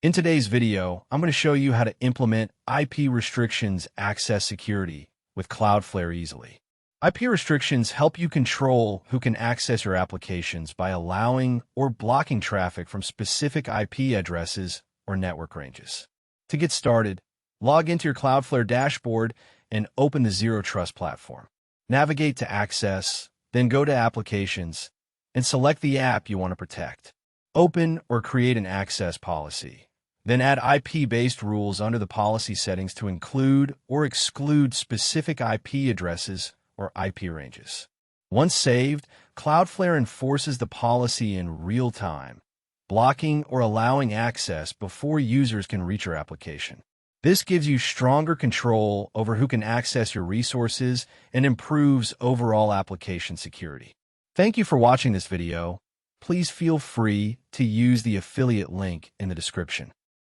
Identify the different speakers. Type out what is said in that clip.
Speaker 1: In today's video, I'm going to show you how to implement IP restrictions access security with Cloudflare easily. IP restrictions help you control who can access your applications by allowing or blocking traffic from specific IP addresses or network ranges. To get started, log into your Cloudflare dashboard and open the Zero Trust platform. Navigate to Access, then go to Applications, and select the app you want to protect. Open or create an access policy. Then add IP-based rules under the policy settings to include or exclude specific IP addresses or IP ranges. Once saved, Cloudflare enforces the policy in real time, blocking or allowing access before users can reach your application. This gives you stronger control over who can access your resources and improves overall application security. Thank you for watching this video. Please feel free to use the affiliate link in the description.